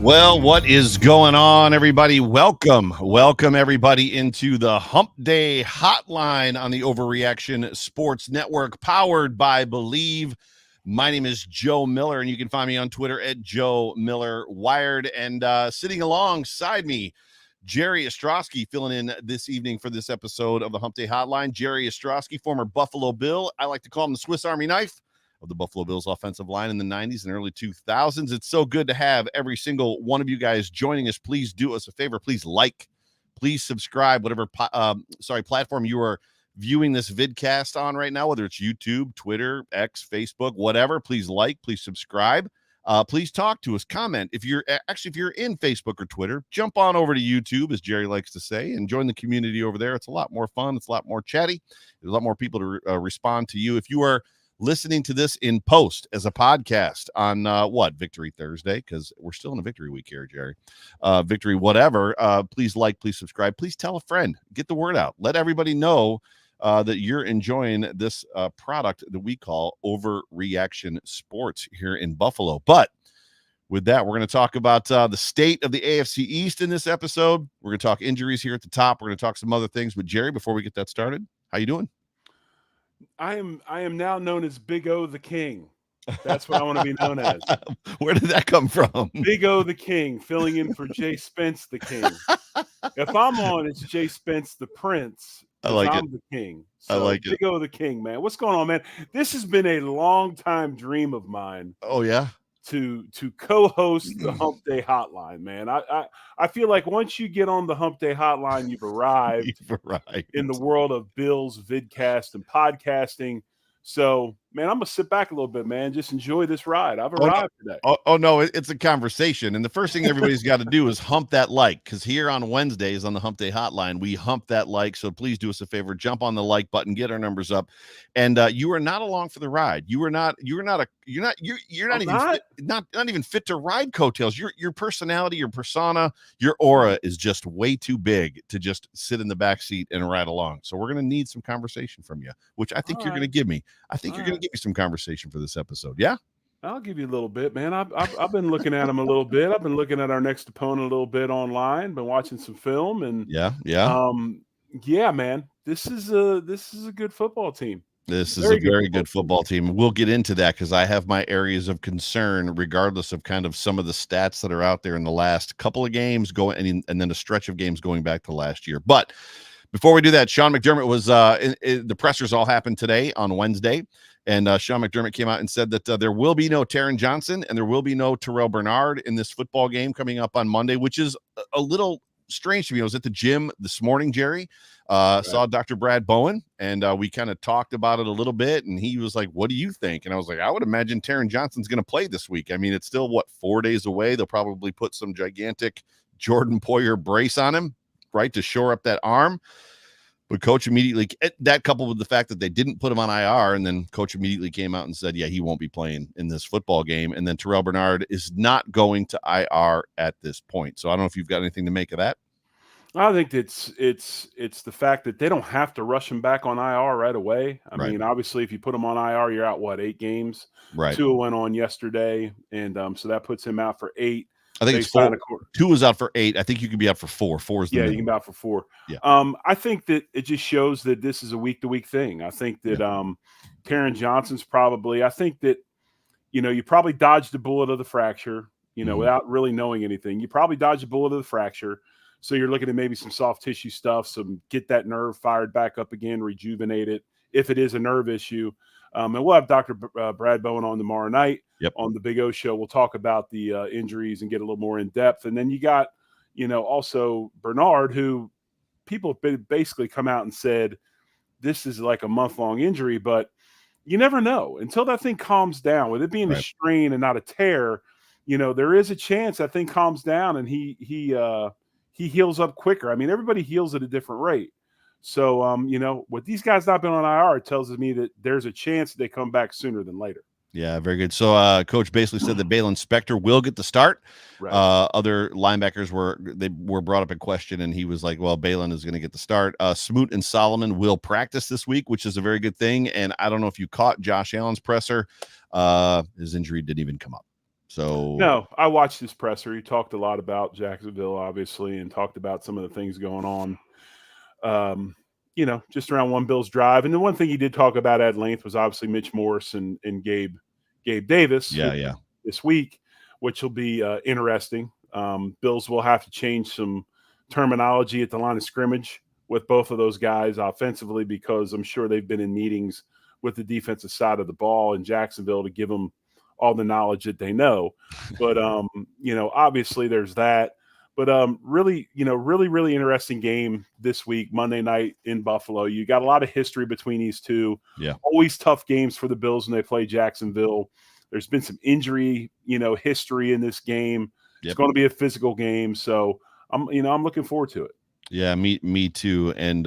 Well, what is going on, everybody? Welcome everybody into the Hump Day Hotline on the Overreaction Sports Network, powered by Believe. My name is Joe Miller, and you can find me on Twitter at Joe Miller Wired. And sitting alongside me, Jerry Ostrowski, filling in this evening for this episode of the Hump Day Hotline. Jerry Ostrowski, former Buffalo Bill. I like to call him the Swiss Army knife of the Buffalo Bills offensive line in the 90s and early 2000s. It's so good to have every single one of you guys joining us. Please do us a favor. Please like, please subscribe, whatever platform you are viewing this vidcast on right now, whether it's YouTube, Twitter, X, Facebook, whatever. Please like, please subscribe. Please talk to us, comment. If you're in Facebook or Twitter, jump on over to YouTube, as Jerry likes to say, and join the community over there. It's a lot more fun. It's a lot more chatty. There's a lot more people to respond to you. If you are listening to this in post as a podcast on Victory Thursday, because we're still in a victory week here, Jerry. Victory whatever. Please like, please subscribe, please tell a friend, get the word out, let everybody know that you're enjoying this product that we call Overreaction Sports here in Buffalo. But with that, we're going to talk about the state of the AFC East in this episode. We're going to talk injuries here at the top. We're going to talk some other things. But Jerry, before we get that started, how you doing? I am now known as Big O the King. That's what I want to be known as. Where did that come from? Big O the King, filling in for Jay Spence the King. If I'm on, it's Jay Spence the Prince. I'm the King. So I like it. Big O the King, man. What's going on, man? This has been a long time dream of mine. Oh yeah. To co-host the Hump Day Hotline, man. I feel like once you get on the Hump Day Hotline, you've arrived in the world of Bills, vidcast, and podcasting. So, man, I'm going to sit back a little bit, man. Just enjoy this ride. I've arrived today. No, it's a conversation. And the first thing everybody's got to do is hump that like, because here on Wednesdays on the Hump Day Hotline, we hump that like. So please do us a favor, jump on the like button, get our numbers up. And you are not along for the ride. You're not even fit to ride coattails. Your personality, your persona, your aura is just way too big to just sit in the back seat and ride along. So we're going to need some conversation from you, which I think you're going to give me. I think you're going to give me some conversation for this episode. Yeah. I'll give you a little bit, man. I've been looking at him a little bit. I've been looking at our next opponent a little bit online, been watching some film, and yeah, man. This is a good football team. This is a very good football team. We'll get into that because I have my areas of concern, regardless of kind of some of the stats that are out there in the last couple of games going, and then a stretch of games going back to last year. But before we do that, Sean McDermott was the pressers all happened today on Wednesday. And Sean McDermott came out and said that there will be no Taron Johnson and there will be no Terrell Bernard in this football game coming up on Monday, which is a little strange to me. I was at the gym this morning, Jerry, saw Dr. Brad Bowen, and we kind of talked about it a little bit. And he was like, what do you think? And I was like, I would imagine Taron Johnson's going to play this week. I mean, it's still, 4 days away. They'll probably put some gigantic Jordan Poyer brace on him, right, to shore up that arm. But coach immediately, that coupled with the fact that they didn't put him on IR, and then coach immediately came out and said, yeah, he won't be playing in this football game. And then Terrell Bernard is not going to IR at this point. So I don't know if you've got anything to make of that. I think it's the fact that they don't have to rush him back on IR right away. I mean, obviously, if you put him on IR, you're out, 8 games? Right. Tua went on yesterday, and so that puts him out for 8. I think it's 4. 2 is out for 8. I think you can be out for 4. 4 is the minimum. You can be out for 4. Yeah. I think that it just shows that this is a week-to-week thing. I think that Taron Johnson's probably – I think that, you probably dodged a bullet of the fracture, without really knowing anything. You probably dodged a bullet of the fracture. So you're looking at maybe some soft tissue stuff, get that nerve fired back up again, rejuvenate it if it is a nerve issue. And we'll have Dr. Brad Bowen on tomorrow night on the Big O Show. We'll talk about the injuries and get a little more in depth. And then you got, also Bernard, who people basically come out and said this is like a month-long injury, but you never know until that thing calms down. With it being a strain and not a tear, there is a chance that thing calms down and he heals up quicker. I mean, everybody heals at a different rate. So, with these guys not being on IR, it tells me that there's a chance they come back sooner than later. Yeah, very good. So, coach basically said that Balin Spector will get the start. Right. Other linebackers were brought up in question, and he was like, well, Balin is going to get the start. Smoot and Solomon will practice this week, which is a very good thing. And I don't know if you caught Josh Allen's presser. His injury didn't even come up. So No, I watched his presser. He talked a lot about Jacksonville, obviously, and talked about some of the things going on. Just around one Bills drive. And the one thing he did talk about at length was obviously Mitch Morse and Gabe Davis this week, which will be interesting. Bills will have to change some terminology at the line of scrimmage with both of those guys offensively, because I'm sure they've been in meetings with the defensive side of the ball in Jacksonville to give them all the knowledge that they know. But, obviously there's that. But really interesting game this week, Monday night in Buffalo. You got a lot of history between these two. Yeah. Always tough games for the Bills when they play Jacksonville. There's been some injury, history in this game. Yep. It's going to be a physical game. So I'm looking forward to it. Yeah, me too. And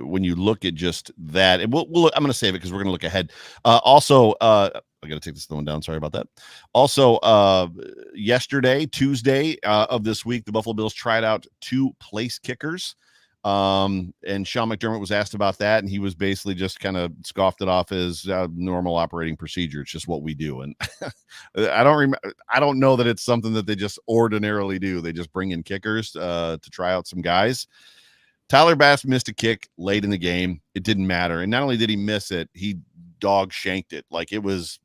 when you look at just that, and I'm going to save it because we're going to look ahead. Also, I got to take this one down. Sorry about that. Also, yesterday, Tuesday of this week, the Buffalo Bills tried out 2 place kickers. And Sean McDermott was asked about that, and he was basically just kind of scoffed it off as normal operating procedure. It's just what we do. And I don't know that it's something that they just ordinarily do. They just bring in kickers to try out some guys. Tyler Bass missed a kick late in the game. It didn't matter. And not only did he miss it, he dog shanked it. Like it was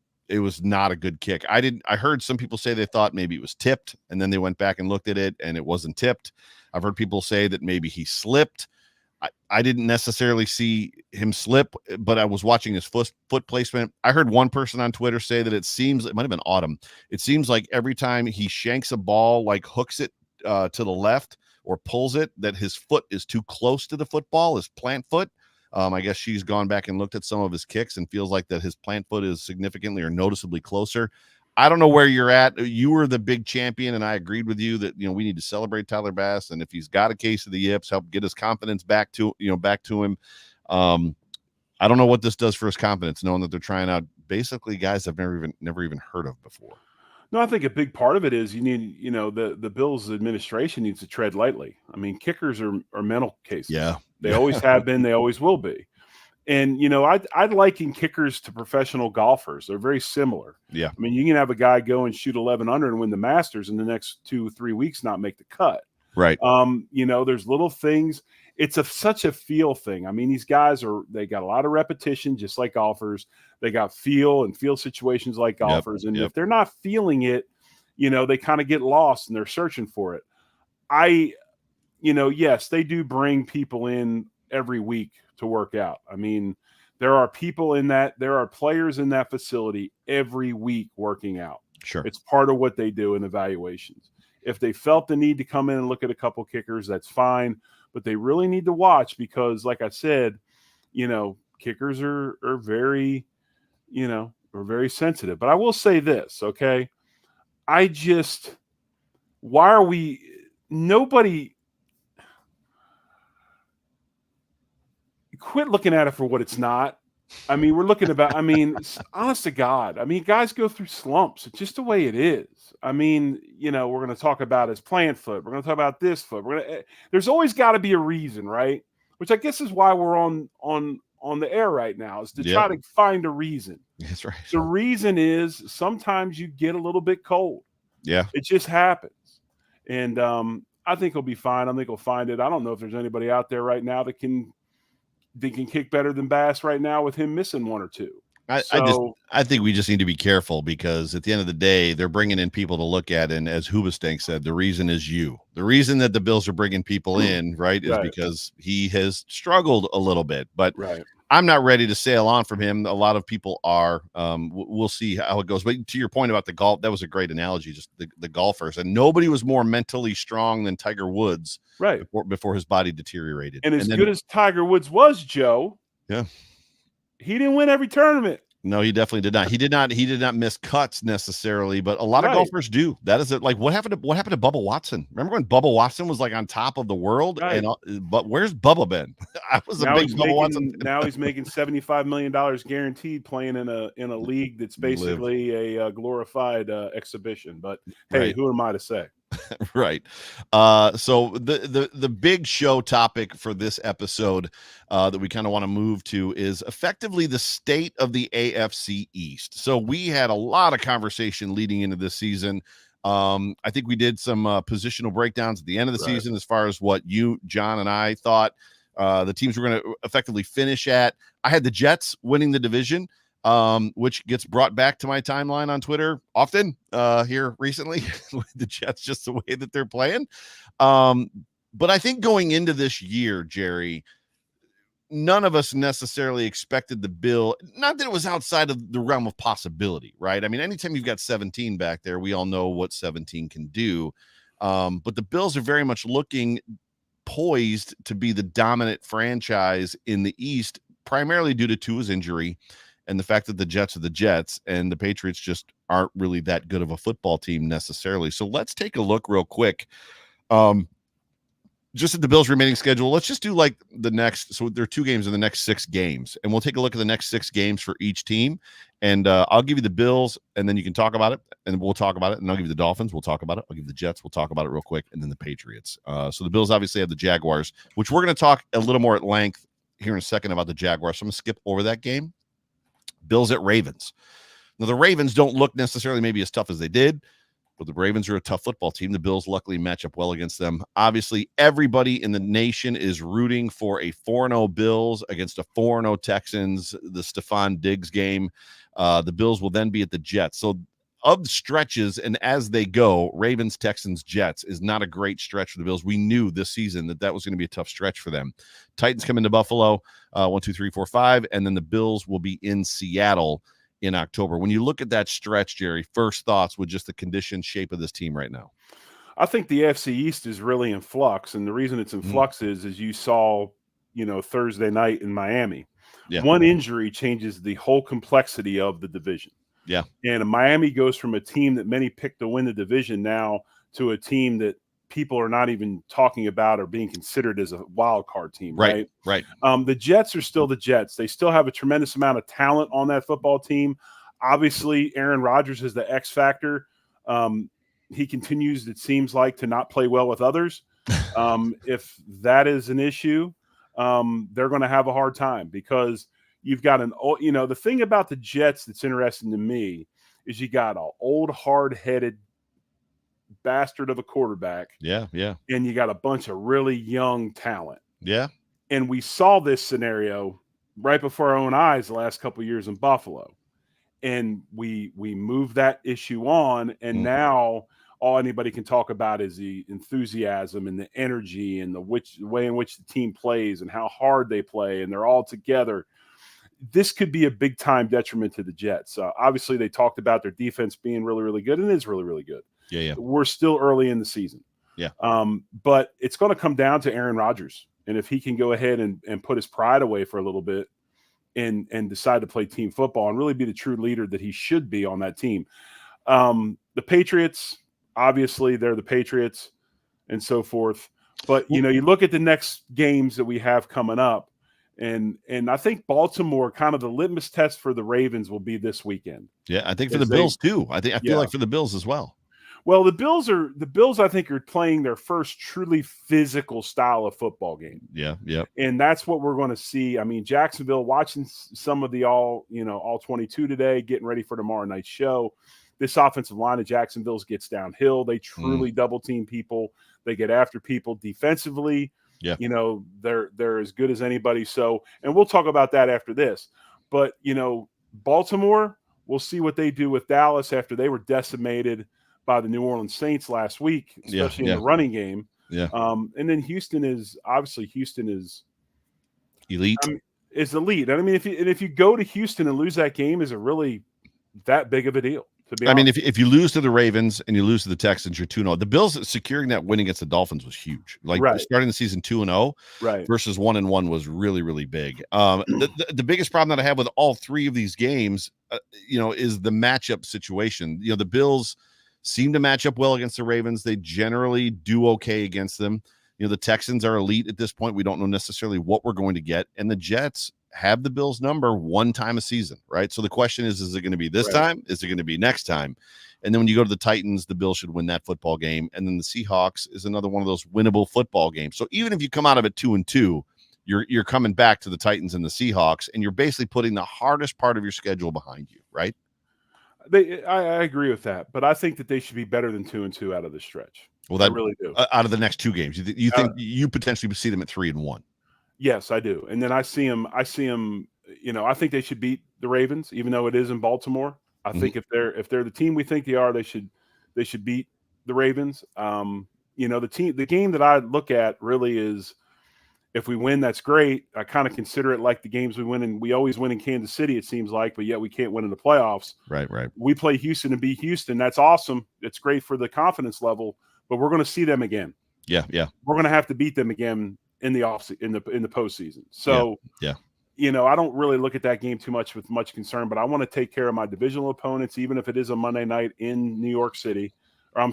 not a good kick. I heard some people say they thought maybe it was tipped, and then they went back and looked at it and it wasn't tipped. I've heard people say that maybe he slipped. I didn't necessarily see him slip, but I was watching his foot placement. I heard one person on Twitter say that it might have been Autumn. It seems like every time he shanks a ball, like hooks it to the left or pulls it, that his foot is too close to the football, his plant foot. I guess she's gone back and looked at some of his kicks and feels like that his plant foot is significantly or noticeably closer. I don't know where you're at. You were the big champion, and I agreed with you that, we need to celebrate Tyler Bass. And if he's got a case of the yips, help get his confidence back to him. I don't know what this does for his confidence, knowing that they're trying out basically guys I've never even heard of before. No, I think a big part of it is you need, the Bills administration needs to tread lightly. I mean, kickers are mental cases. Yeah. They always have been. They always will be. And, I'd liken kickers to professional golfers. They're very similar. Yeah. I mean, you can have a guy go and shoot 11 under and win the Masters in the next 2-3 weeks, not make the cut. Right. There's little things. It's such a feel thing. I mean, these guys they got a lot of repetition, just like golfers. They got feel situations like golfers. And if they're not feeling it, they kind of get lost and they're searching for it. Yes, they do bring people in every week to work out. I mean, there are players in that facility every week working out. Sure. It's part of what they do in evaluations. If they felt the need to come in and look at a couple kickers, that's fine. But they really need to watch because, like I said, kickers are very, are very sensitive. But I will say this, okay? Nobody quit looking at it for what it's not. I mean, honest to God, guys go through slumps. It's just the way it is. We're going to talk about his plant foot. We're going to talk about this foot. There's always got to be a reason, right? Which I guess is why we're on the air right now, is to try to find a reason. That's right. The reason is sometimes you get a little bit cold. Yeah. It just happens. And I think he'll be fine. I think he'll find it. I don't know if there's anybody out there right now that can kick better than Bass right now with him missing one or two. I think we just need to be careful because at the end of the day, they're bringing in people to look at. And as Hoobastank said, the reason is you. The reason that the Bills are bringing people in, right, is because he has struggled a little bit. But I'm not ready to sail on from him. A lot of people are. We'll see how it goes. But to your point about the golf, that was a great analogy, just the golfers. And nobody was more mentally strong than Tiger Woods before his body deteriorated. And good as Tiger Woods was, Joe, he didn't win every tournament. No, he definitely did not. He did not miss cuts necessarily, but a lot of golfers do. That is it. Like what happened to Bubba Watson? Remember when Bubba Watson was like on top of the world? Right. But where's Bubba been? I was a big Bubba Watson. Now he's making $75 million guaranteed playing in a league that's basically a glorified exhibition. But hey, who am I to say? Right. So the big show topic for this episode that we kind of want to move to is effectively the state of the AFC East. So we had a lot of conversation leading into this season. I think we did some positional breakdowns at the end of the season as far as what you, John, and I thought the teams were going to effectively finish at. I had the Jets winning the division, which gets brought back to my timeline on Twitter often here recently with the Jets, just the way that they're playing. But I think going into this year, Jerry, none of us necessarily expected the Bill, not that it was outside of the realm of possibility, right? I mean, anytime you've got 17 back there, we all know what 17 can do. But the Bills are very much looking poised to be the dominant franchise in the East, primarily due to Tua's injury and the fact that the Jets are the Jets and the Patriots just aren't really that good of a football team necessarily. So let's take a look real quick. Just at the Bills' remaining schedule, let's just do like the next. So there are 2 games in the next 6 games, and we'll take a look at the next 6 games for each team. And I'll give you the Bills, and then you can talk about it, and we'll talk about it. And I'll give you the Dolphins. We'll talk about it. I'll give you the Jets. We'll talk about it real quick, and then the Patriots. So the Bills obviously have the Jaguars, which we're going to talk a little more at length here in a second about the Jaguars. So I'm going to skip over that game. Bills at Ravens. Now, the Ravens don't look necessarily maybe as tough as they did, but the Ravens are a tough football team. The Bills luckily match up well against them. Obviously, everybody in the nation is rooting for a 4-0 Bills against a 4-0 Texans, the Stephon Diggs game. The Bills will then be at the Jets. So of stretches and as they go, Ravens, Texans, Jets is not a great stretch for the Bills. We knew this season that was going to be a tough stretch for them. Titans come into Buffalo, 1, 2, 3, 4, 5, and then the Bills will be in Seattle in October. When you look at that stretch, Jerry, first thoughts with just the condition shape of this team right now? I think the AFC East is really in flux, and the reason it's in flux is you saw, Thursday night in Miami. Yeah. One injury changes the whole complexity of the division. Yeah. And Miami goes from a team that many picked to win the division now to a team that people are not even talking about or being considered as a wild card team. Right. The Jets are still the Jets. They still have a tremendous amount of talent on that football team. Obviously, Aaron Rodgers is the X factor. He continues, it seems like, to not play well with others. If that is an issue, they're going to have a hard time because you've got the thing about the Jets that's interesting to me is you got an old, hard-headed bastard of a quarterback. Yeah. And you got a bunch of really young talent. Yeah. And we saw this scenario right before our own eyes the last couple of years in Buffalo. And we moved that issue on, and now all anybody can talk about is the enthusiasm and the energy and the way in which the team plays and how hard they play, and they're all together. This could be a big-time detriment to the Jets. Obviously, they talked about their defense being really, really good, and it is really, really good. Yeah. We're still early in the season. Yeah. But it's going to come down to Aaron Rodgers, and if he can go ahead and put his pride away for a little bit and decide to play team football and really be the true leader that he should be on that team. The Patriots, obviously, they're the Patriots and so forth. But, you look at the next games that we have coming up, and I think Baltimore, kind of the litmus test for the Ravens, will be this weekend. Yeah, I think for the Bills too. I feel like for the Bills as well. Well, the Bills, I think, are playing their first truly physical style of football game. Yeah. And that's what we're going to see. I mean, Jacksonville, watching some of the all 22 today, getting ready for tomorrow night's show. This offensive line of Jacksonville's gets downhill. They truly double team people. They get after people defensively. Yeah. They're as good as anybody. So, and we'll talk about that after this. But, Baltimore, we'll see what they do with Dallas after they were decimated by the New Orleans Saints last week, especially in the running game. Yeah. And then Houston is elite. Is elite. I mean, if you go to Houston and lose that game, is it really that big of a deal? To be honest? I mean, if you lose to the Ravens and you lose to the Texans, you're 2-0. The Bills securing that win against the Dolphins was huge. Starting the season 2-0 versus 1-1 was really, really big. The biggest problem that I have with all 3 of these games, is the matchup situation. The Bills seem to match up well against the Ravens. They generally do okay against them. The Texans are elite at this point. We don't know necessarily what we're going to get. And the Jets have the Bills number one time a season, right? So the question is it going to be this time? Is it going to be next time? And then when you go to the Titans, the Bills should win that football game. And then the Seahawks is another one of those winnable football games. So even if you come out of it 2-2, you're coming back to the Titans and the Seahawks, and you're basically putting the hardest part of your schedule behind you, right? I agree with that, but I think that they should be better than 2-2 out of the stretch. Well, I really do. Out of the next two games, you think you potentially see them at 3-1? Yes, I do. And then I see them. I think they should beat the Ravens, even though it is in Baltimore. I think if they're the team we think they are, they should beat the Ravens. The game that I look at really is, if we win, that's great. I kind of consider it like the games we win, and we always win in Kansas City, it seems like, but yet we can't win in the playoffs. Right. We play Houston and beat Houston. That's awesome. It's great for the confidence level, but we're going to see them again. Yeah. We're going to have to beat them again in the postseason. So, yeah. I don't really look at that game too much with much concern, but I want to take care of my divisional opponents, even if it is a Monday night in New York City, or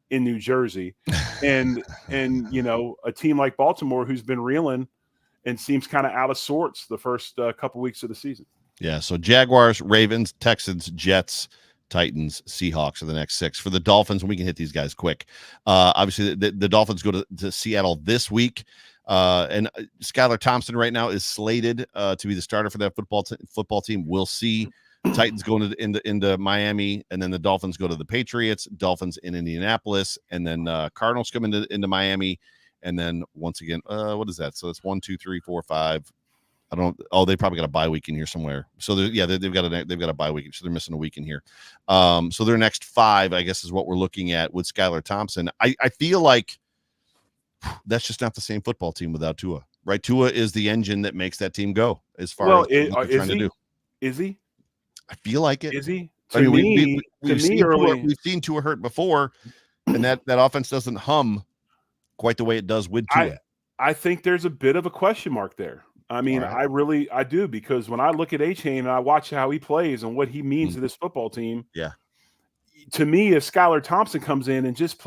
in New Jersey, and a team like Baltimore who's been reeling and seems kind of out of sorts the first couple weeks of the season. Yeah. So Jaguars, Ravens, Texans, Jets, Titans, Seahawks are the next 6. For the Dolphins, we can hit these guys quick. Obviously, the Dolphins go to Seattle this week. And Skylar Thompson right now is slated to be the starter for that football team. We'll see. Titans going into Miami, and then the Dolphins go to the Patriots. Dolphins in Indianapolis, and then Cardinals come into Miami, and then once again, what is that? So it's 1, 2, 3, 4, 5. They probably got a bye week in here somewhere. So they've got a bye week, so they're missing a week in here. So their next 5, I guess, is what we're looking at with Skylar Thompson. I feel like that's just not the same football team without Tua, right? Tua is the engine that makes that team go. As far as what they're trying to do. Is he? I feel like it. Is he? We've seen Tua hurt before, and that offense doesn't hum quite the way it does with Tua. I think there's a bit of a question mark there. I mean, right. I do, because when I look at A-Chain and I watch how he plays and what he means to this football team, to me, if Skylar Thompson comes in and just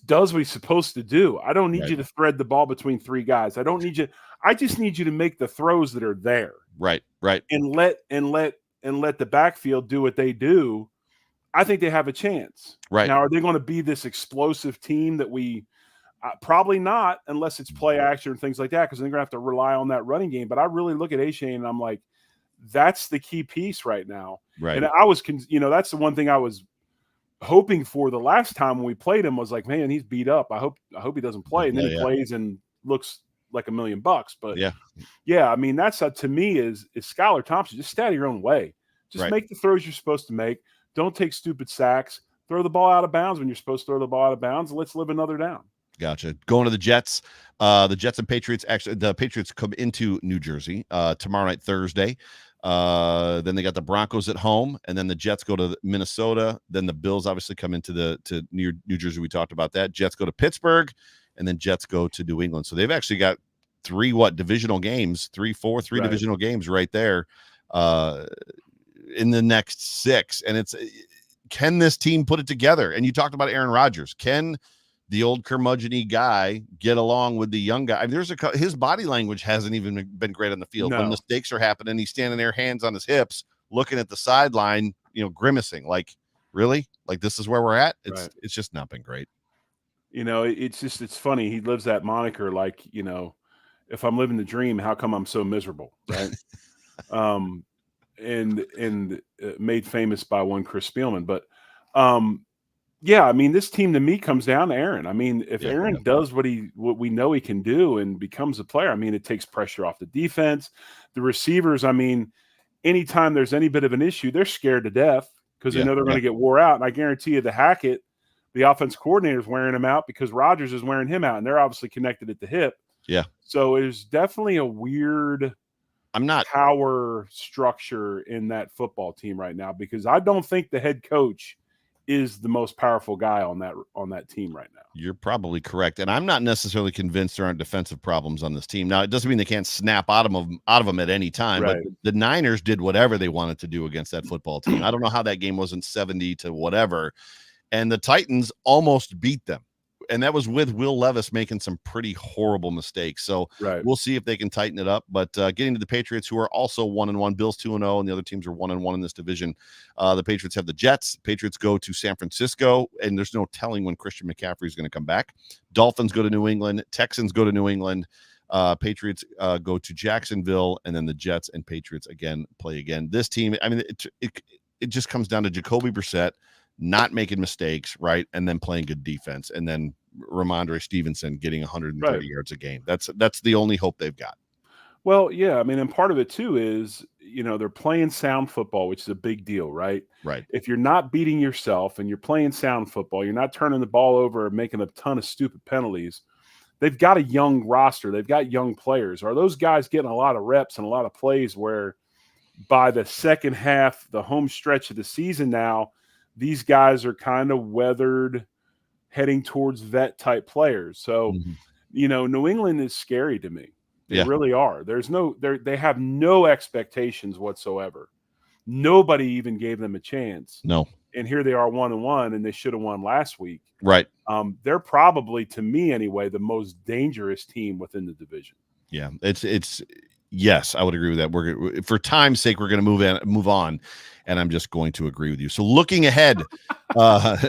does what he's supposed to do, I don't need you to thread the ball between 3 guys. I just need you to make the throws that are there. Right. And let the backfield do what they do. I think they have a chance. Right. Now, are they going to be this explosive team that we probably not, unless it's play action and things like that, because they're going to have to rely on that running game. But I really look at A-Chain and I'm like, that's the key piece right now. Right. And that's the one thing I was hoping for the last time when we played him, was like, man, he's beat up. I hope he doesn't play. And then he plays and looks like $1 million. But I mean, that's to me is Skylar Thompson. Just stay out of your own way. Just make the throws you're supposed to make. Don't take stupid sacks. Throw the ball out of bounds when you're supposed to throw the ball out of bounds. Let's live another down. Gotcha. Going to the Jets. The Jets and Patriots. Actually, the Patriots come into New Jersey tomorrow night, Thursday. Then they got the Broncos at home, and then the Jets go to Minnesota. Then the Bills obviously come into to New Jersey. We talked about that. Jets go to Pittsburgh, and then Jets go to New England. So they've actually got 3 divisional games, 3 divisional games right there in the next 6. And can this team put it together? And you talked about Aaron Rodgers. Can the old curmudgeon-y guy get along with the young guy? I mean, his body language hasn't even been great on the field. No. When mistakes are happening, he's standing there, hands on his hips, looking at the sideline, grimacing. Like, really? Like, this is where we're at? It's just not been great. It's funny. He lives that moniker, like, if I'm living the dream, how come I'm so miserable, right? and made famous by one Chris Spielman. But I mean, this team to me comes down to Aaron. I mean, if Aaron does what we know he can do and becomes a player, I mean, it takes pressure off the defense. The receivers, I mean, anytime there's any bit of an issue, they're scared to death because they know they're going to get wore out. And I guarantee you the Hackett, the offense coordinator, is wearing him out because Rodgers is wearing him out, and they're obviously connected at the hip. Yeah. So there's definitely a weird power structure in that football team right now, because I don't think the head coach is the most powerful guy on that team right now. You're probably correct. And I'm not necessarily convinced there aren't defensive problems on this team. Now, it doesn't mean they can't snap out of them at any time, but the Niners did whatever they wanted to do against that football team. I don't know how that game wasn't 70 to whatever. And the Titans almost beat them. and that was with Will Levis making some pretty horrible mistakes. So we'll see if they can tighten it up. But getting to the Patriots, who are also 1-1, Bills 2-0, and the other teams are 1-1 in this division. The Patriots have the Jets. Patriots go to San Francisco, and there's no telling when Christian McCaffrey is going to come back. Dolphins go to New England. Texans go to New England. Patriots go to Jacksonville, and then the Jets and Patriots again play again. This team, I mean, it just comes down to Jacoby Brissett not making mistakes, right, and then playing good defense, and then Ramondre Stevenson getting 130 yards a game. That's the only hope they've got. Well, yeah, I mean, and part of it too is, they're playing sound football, which is a big deal, right? Right. If you're not beating yourself and you're playing sound football, you're not turning the ball over and making a ton of stupid penalties. They've got a young roster. They've got young players. Are those guys getting a lot of reps and a lot of plays where by the second half, the home stretch of the season now, these guys are kind of weathered, heading towards vet-type players. So, New England is scary to me. They really are. They have no expectations whatsoever. Nobody even gave them a chance. No. And here they are 1-1, and they should have won last week. Right. They're probably, to me anyway, the most dangerous team within the division. Yeah, it's yes, I would agree with that. We're for time's sake, we're going to move on, and I'm just going to agree with you. So looking ahead to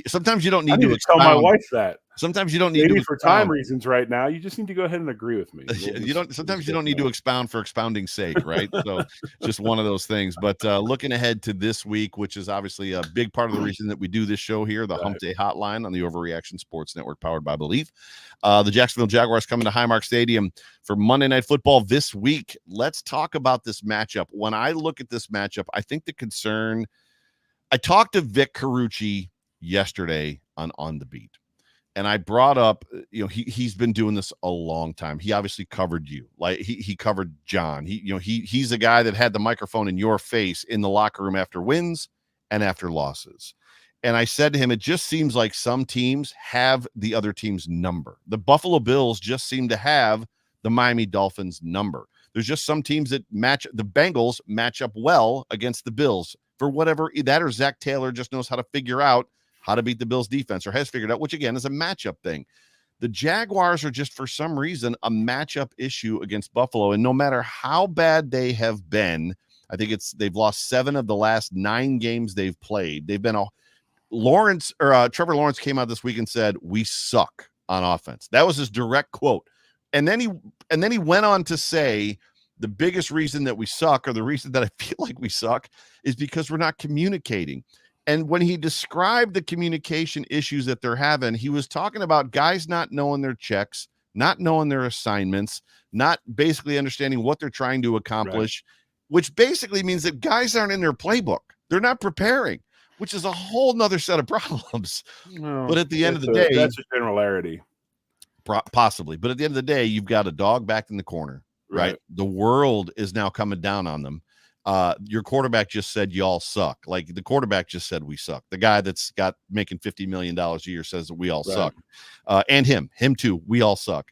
sometimes you don't need to tell my wife that. Sometimes you don't need Maybe to for time reasons right now. You just need to go ahead and agree with me. Sometimes you don't need to expound for expounding's sake, right? So just one of those things. But looking ahead to this week, which is obviously a big part of the reason that we do this show here, the Hump Day Hotline on the Overreaction Sports Network, powered by Believe. The Jacksonville Jaguars coming to Highmark Stadium for Monday Night Football this week. Let's talk about this matchup. When I look at this matchup, I think the concern. I talked to Vic Carucci yesterday on the Beat. And I brought up, he's been doing this a long time. He obviously covered you, like he covered John. He's a guy that had the microphone in your face in the locker room after wins and after losses. And I said to him, it just seems like some teams have the other team's number. The Buffalo Bills just seem to have the Miami Dolphins number. There's just some teams that the Bengals match up well against the Bills for whatever that or Zach Taylor just knows how to figure out how to beat the Bills defense, or has figured out, which again is a matchup thing. The Jaguars are just for some reason a matchup issue against Buffalo. And no matter how bad they have been, I think they've lost 7 of the last 9 games they've played. They've been Trevor Lawrence came out this week and said, "We suck on offense." That was his direct quote. And then he went on to say, the biggest reason that we suck, or the reason that I feel like we suck, is because we're not communicating. And when he described the communication issues that they're having, he was talking about guys not knowing their checks, not knowing their assignments, not basically understanding what they're trying to accomplish, which basically means that guys aren't in their playbook. They're not preparing, which is a whole nother set of problems. Well, but at the end of the day, that's a generality. Possibly. But at the end of the day, you've got a dog backed in the corner, right? The world is now coming down on them. Your quarterback just said y'all suck. Like the quarterback just said we suck. The guy that's making $50 million a year says that we all suck. And him too. We all suck.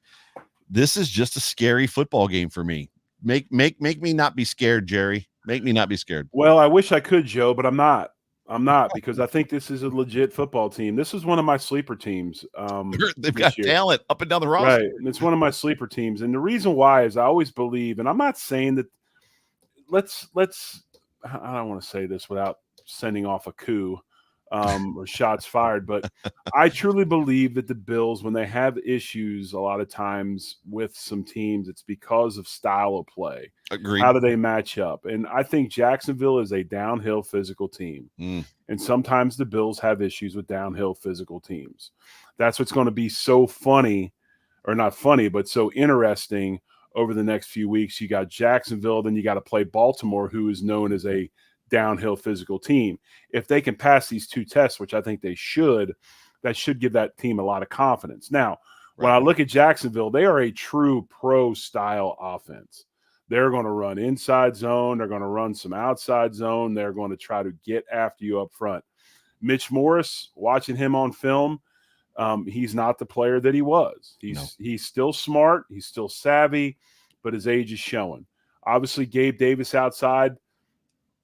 This is just a scary football game for me. Make me not be scared, Jerry. Make me not be scared. Well, I wish I could, Joe, but I'm not. Because I think this is a legit football team. This is one of my sleeper teams. They've got talent up and down the roster. Right. And it's one of my sleeper teams. And the reason why is I always believe, and I'm not saying that let's I don't want to say this without sending off a coup or shots fired, but I truly believe that the Bills, when they have issues a lot of times with some teams, it's because of style of play. Agreed. How do they match up? And I think Jacksonville is a downhill physical team. And sometimes the Bills have issues with downhill physical teams. That's what's going to be so funny, or not funny, but so interesting over the next few weeks. You got Jacksonville, then you got to play Baltimore, who is known as a downhill physical team. If they can pass these 2 tests, which I think they should, that should give that team a lot of confidence. Now, when I look at Jacksonville, they are a true pro-style offense. They're going to run inside zone. They're going to run some outside zone. They're going to try to get after you up front. Mitch Morris, watching him on film, he's not the player that he was. He's still smart. He's still savvy, but his age is showing. Obviously, Gabe Davis outside.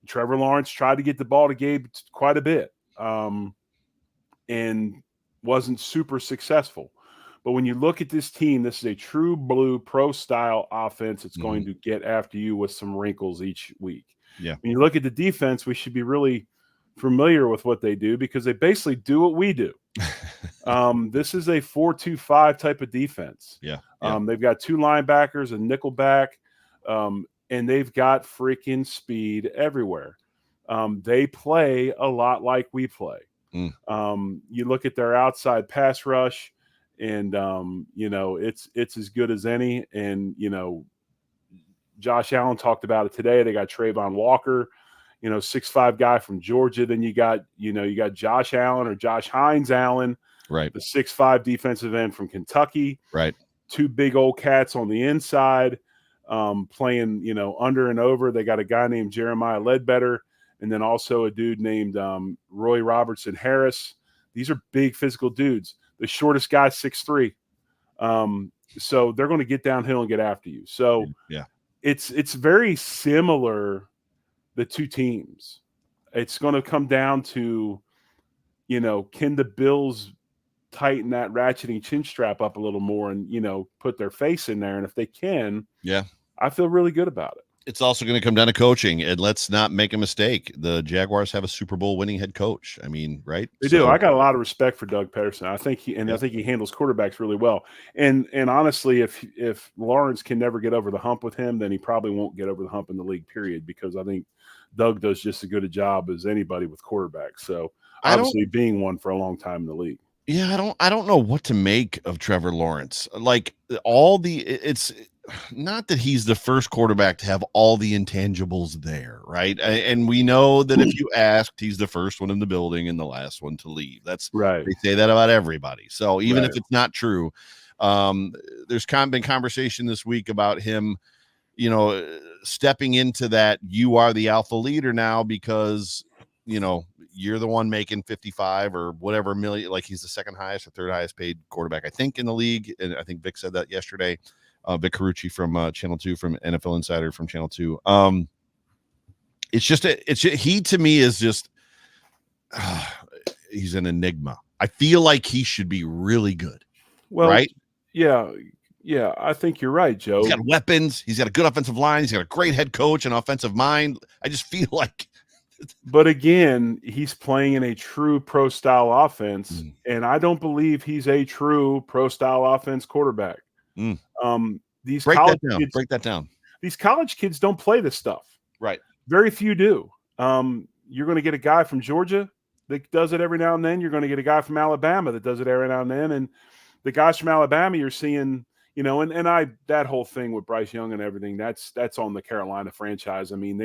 Trevor Lawrence tried to get the ball to Gabe quite a bit. And wasn't super successful. But when you look at this team, this is a true blue pro style offense. It's going to get after you with some wrinkles each week. Yeah. When you look at the defense, we should be really familiar with what they do because they basically do what we do. This is a 4-2-5 type of defense. Yeah. They've got 2 linebackers, a nickel back, and they've got freaking speed everywhere. They play a lot like we play. You look at their outside pass rush, and it's as good as any. And Josh Allen talked about it today. They got Trayvon Walker, 6'5" guy from Georgia. Then you got Josh Allen or Josh Hines Allen, right? The 6'5" defensive end from Kentucky, right? 2 big old cats on the inside, playing under and over. They got a guy named Jeremiah Ledbetter, and then also a dude named Roy Robertson Harris. These are big physical dudes. The shortest guy, 6'3". So they're going to get downhill and get after you. So yeah, it's very similar, the two teams. It's going to come down to, can the Bills tighten that ratcheting chin strap up a little more and, put their face in there? And if they can, I feel really good about it. It's also going to come down to coaching, and let's not make a mistake. The Jaguars have a Super Bowl winning head coach. I mean, right? They do. I got a lot of respect for Doug Peterson. I think he handles quarterbacks really well. And honestly, if Lawrence can never get over the hump with him, then he probably won't get over the hump in the league, period, because I think Doug does just as good a job as anybody with quarterbacks. So obviously being one for a long time in the league. Yeah, I don't know what to make of Trevor Lawrence. Like it's not that he's the first quarterback to have all the intangibles there, right? And we know that if you asked, he's the first one in the building and the last one to leave. That's right. They say that about everybody. So even if it's not true, there's been conversation this week about him, stepping into that you are the alpha leader now because, you're the one making 55 or whatever million, like he's the second highest or third highest paid quarterback, I think, in the league. And I think Vic said that yesterday. Vic Carucci from Channel 2, from NFL Insider from Channel 2. He to me is just he's an enigma. I feel like he should be really good. Well, right? Yeah, I think you're right, Joe. He's got weapons. He's got a good offensive line. He's got a great head coach and offensive mind. I just feel like. But again, he's playing in a true pro style offense, and I don't believe he's a true pro style offense quarterback. These break college that down. kids, break that down. These college kids don't play this stuff. Right. Very few do. You're going to get a guy from Georgia that does it every now and then. You're going to get a guy from Alabama that does it every now and then. And the guys from Alabama you're seeing, that whole thing with Bryce Young and everything, that's on the Carolina franchise. I mean,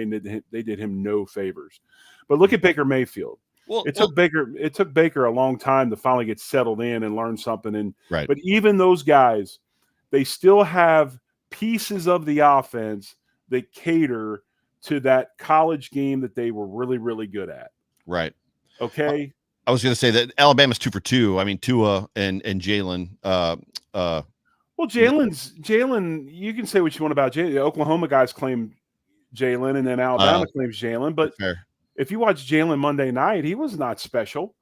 they did him no favors. But look at Baker Mayfield. It took Baker a long time to finally get settled in and learn something. But even those guys, they still have pieces of the offense that cater to that college game that they were really, really good at. Right. Okay. I was going to say that Alabama's 2 for 2. I mean, Tua and Jalen. Well, Jalen, you can say what you want about Jalen. The Oklahoma guys claim Jalen, and then Alabama claims Jalen. But if you watch Jalen Monday night, he was not special.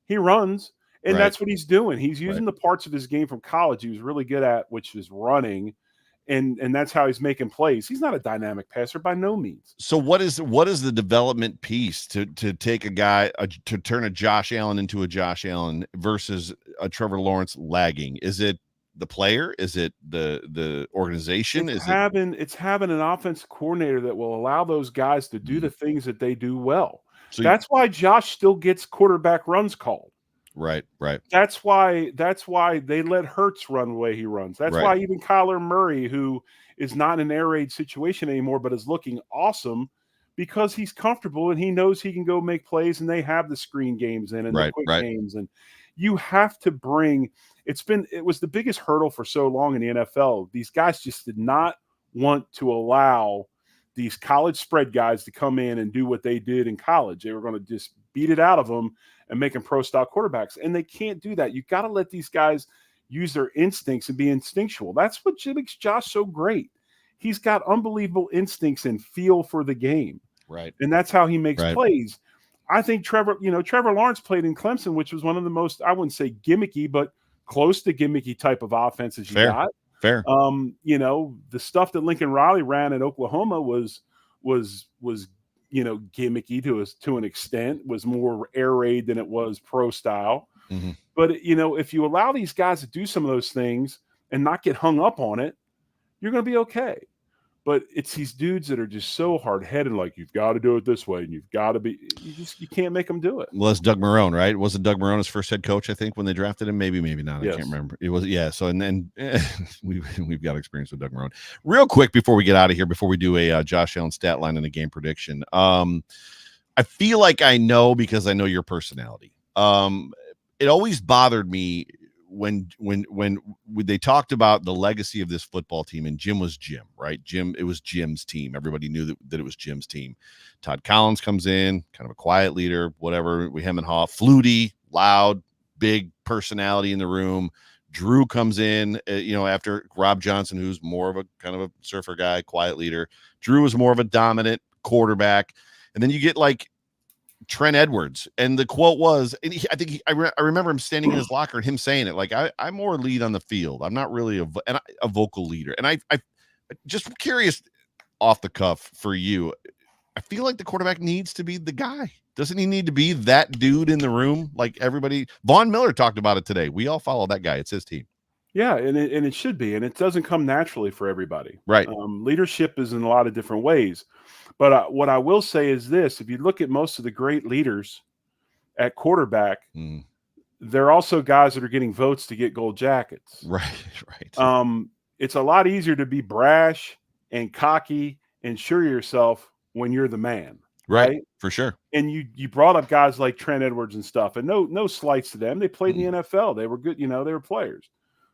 He runs. And that's what he's doing. He's using the parts of his game from college he was really good at, which is running, and that's how he's making plays. He's not a dynamic passer by no means. So what is the development piece to take a guy to turn a Josh Allen into a Josh Allen versus a Trevor Lawrence lagging? Is it the player? Is it the organization? It's having an offensive coordinator that will allow those guys to do the things that they do well. So that's why Josh still gets quarterback runs called. Right. That's why they let Hurts run the way he runs. That's why even Kyler Murray, who is not in an air raid situation anymore, but is looking awesome because he's comfortable and he knows he can go make plays, and they have the screen games in and the quick games. And you have to bring – it was the biggest hurdle for so long in the NFL. These guys just did not want to allow these college spread guys to come in and do what they did in college. They were going to just beat it out of them and make them pro-style quarterbacks. And they can't do that. You got to let these guys use their instincts and be instinctual. That's what makes Josh so great. He's got unbelievable instincts and feel for the game. Right. And that's how he makes plays. I think Trevor Lawrence played in Clemson, which was one of the most, I wouldn't say gimmicky, but close to gimmicky type of offenses you got. Fair. The stuff that Lincoln Riley ran at Oklahoma was gimmicky to an extent, was more air raid than it was pro style. Mm-hmm. But if you allow these guys to do some of those things and not get hung up on it, you're going to be okay. But it's these dudes that are just so hard-headed, like, you've got to do it this way, and you've got to be – you can't make them do it. Well, that's Doug Marrone, right? Wasn't Doug Marrone his first head coach, I think, when they drafted him? Maybe not. Yes. I can't remember. It was, yeah. So, and then we've got experience with Doug Marrone. Real quick before we get out of here, before we do a Josh Allen stat line and a game prediction, I feel like I know because I know your personality. It always bothered me when they talked about the legacy of this football team, and Jim was Jim, right? It was Jim's team. Everybody knew that it was Jim's team. Todd Collins comes in, kind of a quiet leader, whatever. We hem and haw, fluty, loud, big personality in the room. Drew comes in, after Rob Johnson, who's more of a kind of a surfer guy, quiet leader. Drew was more of a dominant quarterback. And then you get like Trent Edwards, and the quote was, and I remember him standing in his locker and him saying it, like, I'm more lead on the field. I'm not really a vocal leader. And I just curious off the cuff for you, I feel like the quarterback needs to be the guy. Doesn't he need to be that dude in the room? Like everybody, Von Miller talked about it today. We all follow that guy. It's his team. Yeah, and it should be, and it doesn't come naturally for everybody. Right. Leadership is in a lot of different ways. But what I will say is this: if you look at most of the great leaders at quarterback, they're also guys that are getting votes to get gold jackets. Right. It's a lot easier to be brash and cocky and sure of yourself when you're the man. Right? For sure. And you brought up guys like Trent Edwards and stuff, and no slights to them. They played in the NFL. They were good. They were players.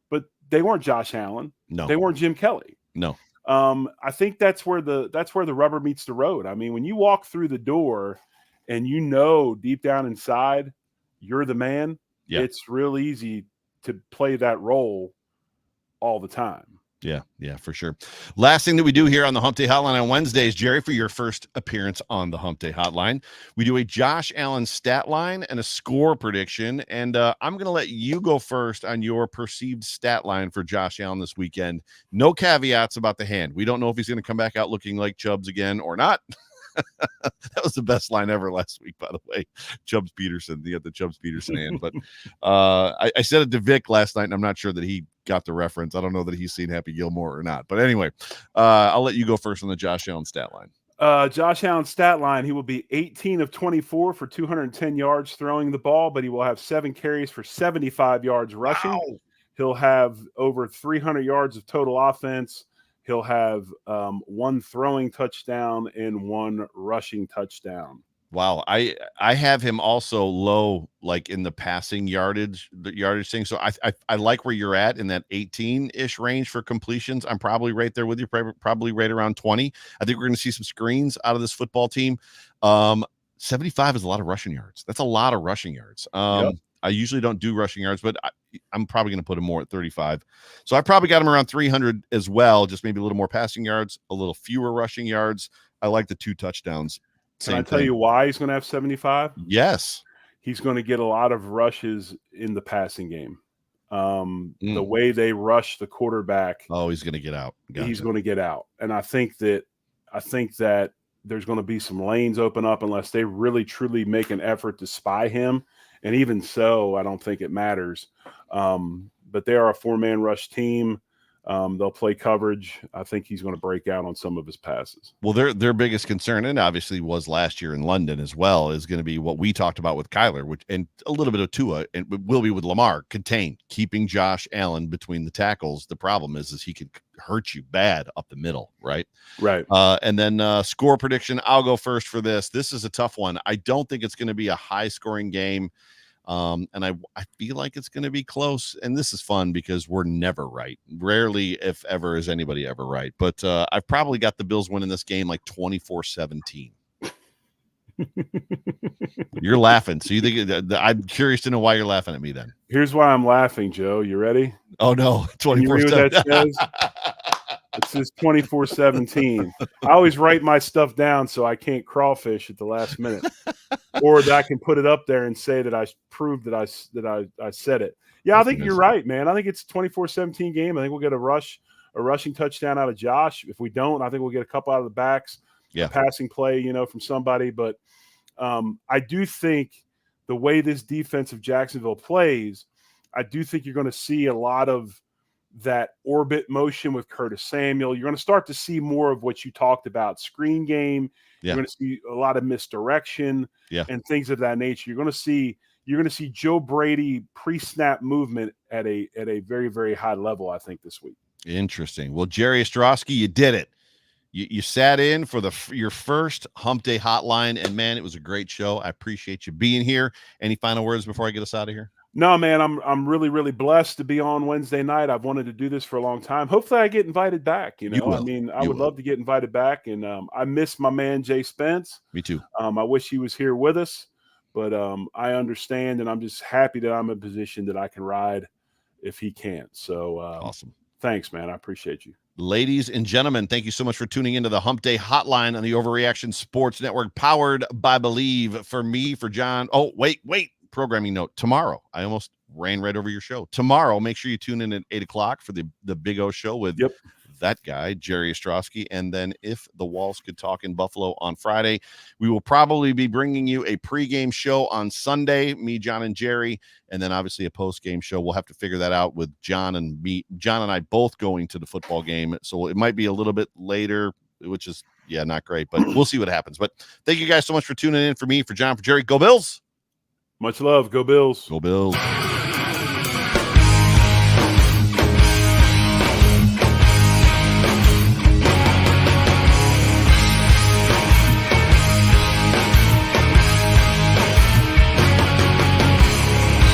But they weren't Josh Allen. No. They weren't Jim Kelly. No. I think that's where the rubber meets the road. I mean, when you walk through the door and deep down inside you're the man, it's real easy to play that role all the time. Yeah, for sure. Last thing that we do here on the Hump Day Hotline on Wednesdays, Jerry, for your first appearance on the Hump Day Hotline, we do a Josh Allen stat line and a score prediction. And I'm going to let you go first on your perceived stat line for Josh Allen this weekend. No caveats about the hand. We don't know if he's going to come back out looking like Chubbs again or not. That was the best line ever last week, by the way. Chubbs Peterson, you got the Chubbs Peterson hand. But I said it to Vic last night, and I'm not sure that he got the reference. I don't know that he's seen Happy Gilmore or not. But anyway, I'll let you go first on the Josh Allen stat line. Josh Allen's stat line, he will be 18 of 24 for 210 yards throwing the ball, but he will have 7 carries for 75 yards rushing. Wow. He'll have over 300 yards of total offense. He'll have 1 throwing touchdown and 1 rushing touchdown. Wow. I have him also low, like in the passing yardage thing. So I like where you're at in that 18-ish range for completions. I'm probably right there with you, probably right around 20. I think we're going to see some screens out of this football team. 75 is a lot of rushing yards. That's a lot of rushing yards. Yep. I usually don't do rushing yards, but I'm probably going to put him more at 35. So I probably got him around 300 as well, just maybe a little more passing yards, a little fewer rushing yards. I like the 2 touchdowns. Can I tell you why he's going to have 75? Yes. He's going to get a lot of rushes in the passing game. The way they rush the quarterback. Oh, he's going to get out. Gotcha. He's going to get out. And I think that there's going to be some lanes open up unless they really, truly make an effort to spy him. And even so, I don't think it matters. But they are a 4-man rush team. They'll play coverage. I think he's going to break out on some of his passes. Well, their biggest concern, and obviously was last year in London as well, is going to be what we talked about with Kyler, and a little bit of Tua, and will be with Lamar, keeping Josh Allen between the tackles. The problem is he can hurt you bad up the middle, right? Right. And then score prediction, I'll go first for this. This is a tough one. I don't think it's going to be a high-scoring game. And I feel like it's going to be close, and this is fun because we're never right. Rarely, if ever, is anybody ever right. But I've probably got the Bills winning this game like 24-17. You're laughing, so you think I'm curious to know why you're laughing at me then. Here's why I'm laughing, Joe. You ready? Oh no, 24-7. You read what that says? It says 24-17. I always write my stuff down so I can't crawfish at the last minute, or that I can put it up there and say that I proved that I said it. Yeah, I think you're right, man. I think it's a 24-17 game. I think we'll get a rushing touchdown out of Josh. If we don't, I think we'll get a couple out of the backs, a passing play, from somebody. But I do think the way this defense of Jacksonville plays, I do think you're going to see a lot of that orbit motion with Curtis Samuel. You're going to start to see more of what you talked about, screen game. You're going to see a lot of misdirection and things of that nature. You're going to see Joe Brady pre-snap movement at a very, very high level, I think, this week. Interesting. Well, Jerry Ostrowski, you did it. You sat in for your first Hump Day Hotline, and man, it was a great show. I appreciate you being here. Any final words before I get us out of here? No, man, I'm really, really blessed to be on Wednesday night. I've wanted to do this for a long time. Hopefully I get invited back. I would love to get invited back. And I miss my man, Jay Spence. Me too. I wish he was here with us, but I understand. And I'm just happy that I'm in a position that I can ride if he can't. So awesome. Thanks, man. I appreciate you. Ladies and gentlemen, thank you so much for tuning into the Hump Day Hotline on the Overreaction Sports Network, powered by Believe. For me, for John. Oh, wait. Programming note. Tomorrow, I almost ran right over your show. Tomorrow, make sure you tune in at 8:00 for the Big O show with that guy, Jerry Ostrowski. And then If the Walls Could Talk in Buffalo on Friday. We will probably be bringing you a pregame show on Sunday, me, John, and Jerry, and then obviously a postgame show. We'll have to figure that out with John and I both going to the football game. So it might be a little bit later, which is, not great, but we'll see what happens. But thank you guys so much for tuning in. For me, for John, for Jerry, go Bills. Much love. Go Bills. Go Bills.